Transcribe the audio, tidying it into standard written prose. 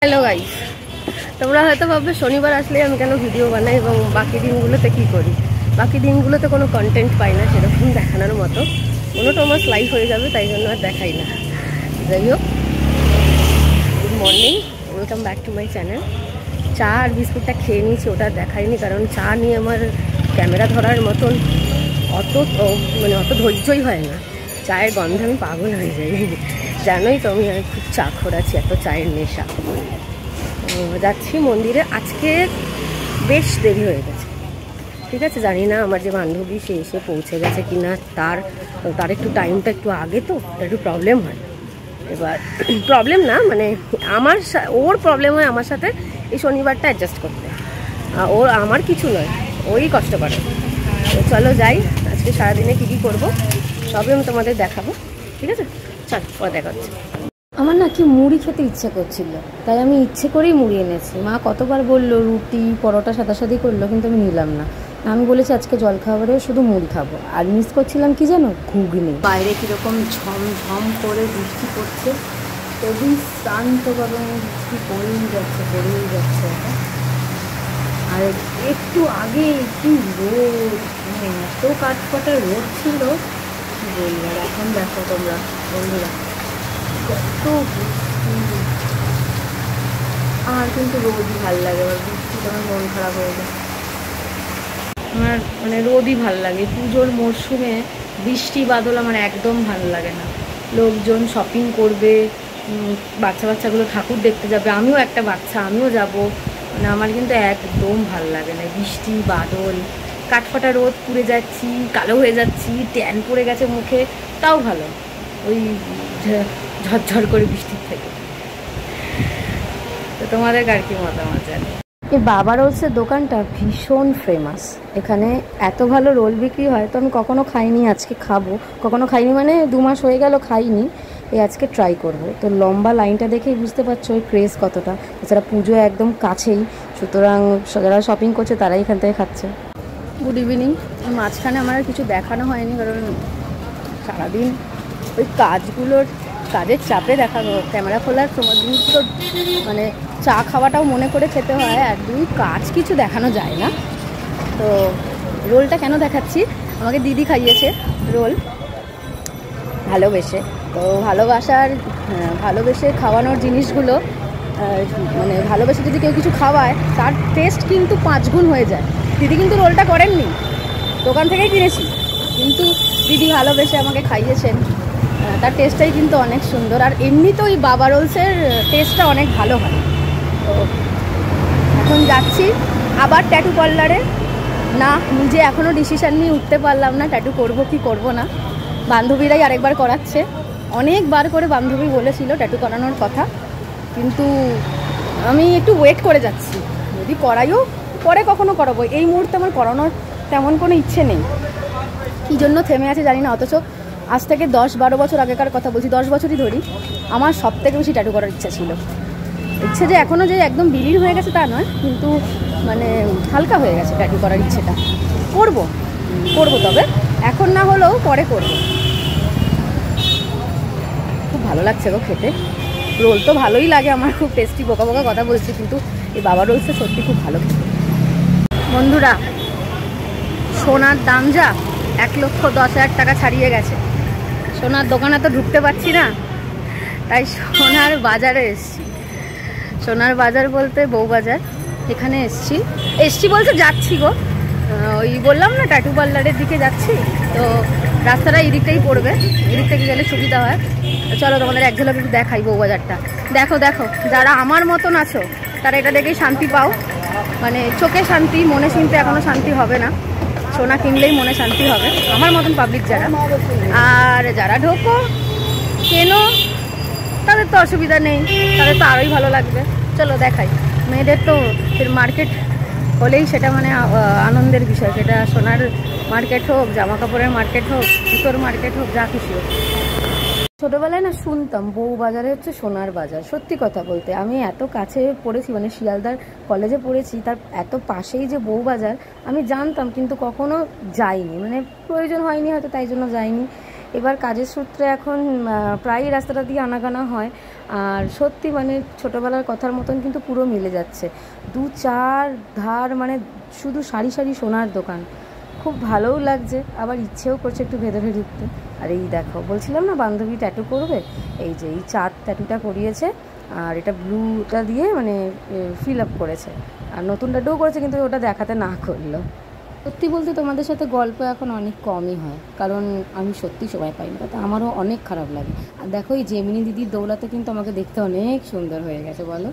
Hello guys, তোমরা হয়তো ভাববে শনিবার আসলে আমি কেন ভিডিও বানাই এবং বাকি দিনগুলোতে কি করি। বাকি দিনগুলোতে কোনো কন্টেন্ট পাই না সেরকম দেখানোর মতো, কোনোটা আমার লাইভ হয়ে যাবে, তাই জন্য আর দেখাই না। যাই হোক, good morning, welcome back to my channel. চা আর বিস্কুটটা খেয়ে নিয়েছি, ওটা দেখাইনি কারণ চা নিয়ে আমার ক্যামেরা ধরার মতন অত ধৈর্যই হয় না। চায়ের গন্ধে আমি পাগল হয়ে যাই, জানোই তো আমি খুব চা খোরাছি, এত চায়ের নেশা। যাচ্ছি মন্দিরে, আজকে বেশ দেরি হয়ে গেছে, ঠিক আছে। জানি না আমার যে বান্ধবী সে এসে পৌঁছে গেছে কি না, তার একটু টাইমটা একটু আগে, তো একটু প্রবলেম হয়। এবার প্রবলেম না মানে ওর প্রবলেম হয় আমার সাথে এই শনিবারটা অ্যাডজাস্ট করতে, আমার কিছু নয়, ওই কষ্ট করে। তো চলো যাই, আজকে সারাদিনে কী কী করবো সবই আমি তোমাদের দেখাবো, ঠিক আছে। চল, পরে দেখা হচ্ছে। আমার না কি মুড়ি খেতে ইচ্ছে করছিল, তাই আমি ইচ্ছে করেই মুড়ি এনেছি। মা কতবার বললো রুটি পরোটা সাদাসাদি করলো, কিন্তু আমি নিলাম না। আমি বলেছি আজকে জলখাবারে শুধু মুড়ি খাবো। আর মিস করছিলাম কি জানো, ঘুগনি। বাইরে কীরকম ঝমঝম করে বৃষ্টি পড়ছে, খুবই শান্তভাবে বৃষ্টি পড়েই যাচ্ছে। আর একটু আগে একটু রোদ, মানে এত কাঠফাটা রোদ ছিল কি বলবো। আর এখন দেখো তোমরা বন্ধুরা কত বৃষ্টি। আর কিন্তু রোদই ভালো লাগে, এবার বৃষ্টিতে আমার মন খারাপ হয়ে যায়। আমার মানে রোদই ভালো লাগে, পুজোর মরশুমে বৃষ্টি বাদল আমার একদম ভালো লাগে না। লোকজন শপিং করবে, বাচ্চাগুলো ঠাকুর দেখতে যাবে, আমিও একটা বাচ্চা, আমিও যাব, মানে আমার কিন্তু একদম ভালো লাগে না বৃষ্টি বাদল। কাঠফাটা রোদ, পুড়ে যাচ্ছি, কালো হয়ে যাচ্ছি, ট্যান পড়ে গেছে মুখে, তাও ভালো ওই ঝরঝর করে বৃষ্টির থেকে। তো তোমাদের কার কি মতামত জানি। এই বাবা রোলসের দোকানটা ভীষণ ফেমাস, এখানে এত ভালো রোল বিক্রি হয়। তো আমি কখনো খাইনি, আজকে খাবো। কখনো খাইনি মানে 2 মাস হয়ে গেল খাইনি, এই আজকে ট্রাই করব। তো লম্বা লাইনটা দেখেই বুঝতে পারছো ওই ক্রেজ কতটা। এছাড়া পুজো একদম কাছেই, সুতরাং যারা শপিং করছে তারাই এখান থেকে খাচ্ছে। Good evening. মাঝখানে আমার আর কিছু দেখানো হয়নি, কারণ সারাদিন ওই কাজের চাপে ক্যামেরা খোলার সময় তো মানে চা খাওয়াটাও মনে করে খেতে হয়, আর কাজ কিছু দেখানো যায় না। তো রোলটা কেন দেখাচ্ছি, আমাকে দিদি খাইয়েছে রোল ভালোবেসে। তো ভালোবেসে খাওয়ানোর জিনিসগুলো, মানে ভালোবেসে যদি কেউ কিছু খাওয়ায় তার টেস্ট কিন্তু 5 গুণ হয়ে যায়। দিদি কিন্তু রোলটা করেননি, দোকান থেকেই কিনেছি, কিন্তু দিদি ভালোবেসে আমাকে খাইয়েছেন, তার টেস্টটাই কিন্তু অনেক সুন্দর। আর এমনিতেও ওই বাবা রোলসের টেস্টটা অনেক ভালো হয়। তো এখন যাচ্ছি আবার ট্যাটু পার্লারে। না, নিজে এখনও ডিসিশান নিয়ে উঠতে পারলাম না ট্যাটু করব কি করব না। বান্ধবীরাই আরেকবার করাচ্ছে, অনেকবার করে বান্ধবী বলেছিল ট্যাটু করানোর কথা, কিন্তু আমি একটু ওয়েট করে যাচ্ছি। যদি করাইও পরে কখনো করাবো, এই মুহূর্তে আমার করানোর তেমন কোনো ইচ্ছে নেই। কী জন্য থেমে আছে জানি না, অথচ আজ থেকে 10-12 বছর আগেকার কথা বলছি, 10 বছরই ধরি, আমার সব থেকে বেশি ট্যাটু করার ইচ্ছা ছিল। ইচ্ছে যে এখনও যে একদম বিলীন হয়ে গেছে তা নয়, কিন্তু মানে হালকা হয়ে গেছে ট্যাটু করার ইচ্ছেটা। করবো, তবে এখন না হলেও পরে করবো। খুব ভালো লাগছে গো খেতে, রোল তো ভালোই লাগে আমার, খুব টেস্টি। বোকা কথা বলছি, কিন্তু এই বাবা রোলসটা সত্যি খুব ভালো খেতে। বন্ধুরা, সোনার দাম যা 1,10,000 টাকা ছাড়িয়ে গেছে। সোনার দোকানে তো ঢুকতে পারছি না, তাই সোনার বাজারে এসছি। সোনার বাজার বলতে বউবাজার, এখানে এসছি বলতে যাচ্ছি গো। ওই বললাম না ট্যাটু পার্লারের দিকে যাচ্ছি, তো রাস্তাটা এই দিকটাই পড়বে, এদিক থেকে গেলে সুবিধা হয়। চলো তোমাদের এক ঝলক একটু দেখাই বউবাজারটা। দেখো যারা আমার মতন আছো তারা এটা দেখেই শান্তি পাও, মানে চোখে শান্তি, মনে শুনতে এখনও শান্তি হবে না। সোনা কিনলেই মনে শান্তি হবে, আমার মতন পাবলিক যারা। আর যারা ঢোকো কেনো, তাদের তো অসুবিধা নেই, তাদের তো আরোই ভালো লাগবে। চলো দেখাই। মেয়েদের তো মার্কেট হলেই সেটা মানে আনন্দের বিষয়, সেটা সোনার মার্কেট হোক, জামা কাপড়ের মার্কেট হোক, জুতোর মার্কেট হোক, যা খুশি হোক। ছোটোবেলায় না শুনতাম বউবাজারে হচ্ছে সোনার বাজার। সত্যি কথা বলতে আমি এত কাছে পড়েছি, মানে শিয়ালদার কলেজে পড়েছি, তার এত পাশেই যে বউবাজার আমি জানতাম, কিন্তু কখনো যাইনি, মানে প্রয়োজন হয়নি হয়তো, তাই জন্য যাইনি। এবার কাজের সূত্রে এখন প্রায়ই রাস্তাটা দিয়ে আনাগানা হয়। আর সত্যি মানে ছোটোবেলার কথার মতন কিন্তু পুরো মিলে যাচ্ছে, 2-4 ধার মানে শুধু সারি সারি সোনার দোকান। খুব ভালোও লাগছে, আবার ইচ্ছেও করছে একটু ভেতরে ঢুকতে। আর এই দেখো, বলছিলাম না বান্ধবী ট্যাটু করবে, এই যে এই চাঁদ ট্যাটুটা করিয়েছে, আর এটা ব্লুটা দিয়ে মানে ফিল আপ করেছে। আর নতুন ট্যাটুও করেছে, কিন্তু ওটা দেখাতে না করলো। সত্যি বলতে তোমাদের সাথে গল্প এখন অনেক কমই হয়, কারণ আমি সত্যি সময় পাই না, তাতে আমারও অনেক খারাপ লাগে। আর দেখো এই জেমিনি দিদির দৌলাতে কিন্তু আমাকে দেখতে অনেক সুন্দর হয়ে গেছে, বলো।